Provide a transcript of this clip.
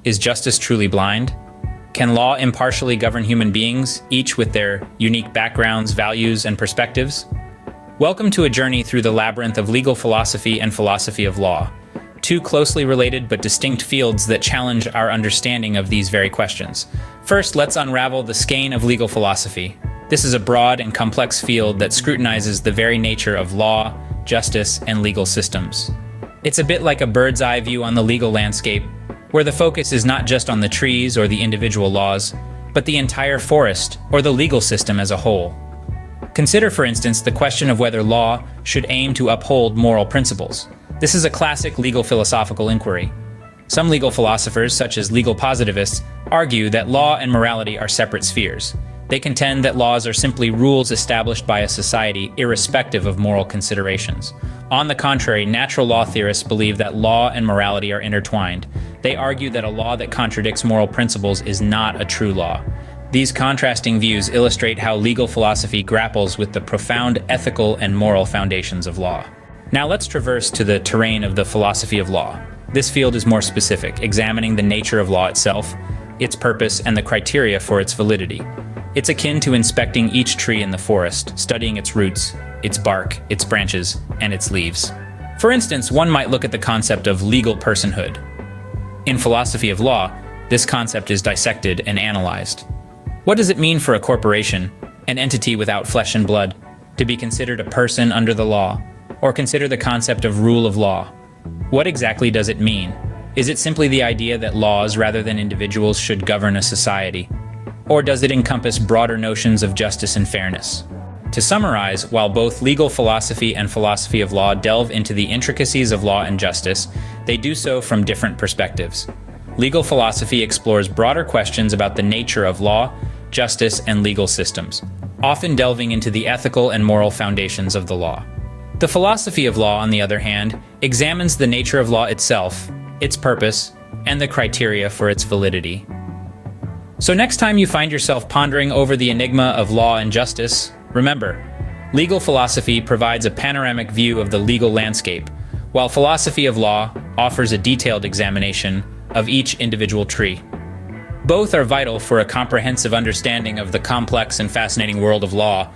Is justice truly blind? Can law impartially govern human beings, each with their unique backgrounds, values, and perspectives? Welcome to a journey through the labyrinth of legal philosophy and philosophy of law, two closely related but distinct fields that challenge our understanding of these very questions. First, let's unravel the skein of legal philosophy. This is a broad and complex field that scrutinizes the very nature of law, justice, and legal systems. It's a bit like a bird's eye view on the legal landscape, where the focus is not just on the trees or the individual laws, but the entire forest or the legal system as a whole. Consider, for instance, the question of whether law should aim to uphold moral principles. This is a classic legal philosophical inquiry. Some legal philosophers, such as legal positivists, argue that law and morality are separate spheres. They contend that laws are simply rules established by a society irrespective of moral considerations. On the contrary, natural law theorists believe that law and morality are intertwined. They argue that a law that contradicts moral principles is not a true law. These contrasting views illustrate how legal philosophy grapples with the profound ethical and moral foundations of law. Now let's traverse to the terrain of the philosophy of law. This field is more specific, examining the nature of law itself, its purpose, and the criteria for its validity. It's akin to inspecting each tree in the forest, studying its roots, its bark, its branches, and its leaves. For instance, one might look at the concept of legal personhood. In philosophy of law, this concept is dissected and analyzed. What does it mean for a corporation, an entity without flesh and blood, to be considered a person under the law? Or consider the concept of rule of law. What exactly does it mean? Is it simply the idea that laws rather than individuals should govern a society? Or does it encompass broader notions of justice and fairness? To summarize, while both legal philosophy and philosophy of law delve into the intricacies of law and justice, they do so from different perspectives. Legal philosophy explores broader questions about the nature of law, justice, and legal systems, often delving into the ethical and moral foundations of the law. The philosophy of law, on the other hand, examines the nature of law itself, its purpose, and the criteria for its validity. So next time you find yourself pondering over the enigma of law and justice, remember, legal philosophy provides a panoramic view of the legal landscape, while philosophy of law offers a detailed examination of each individual tree. Both are vital for a comprehensive understanding of the complex and fascinating world of law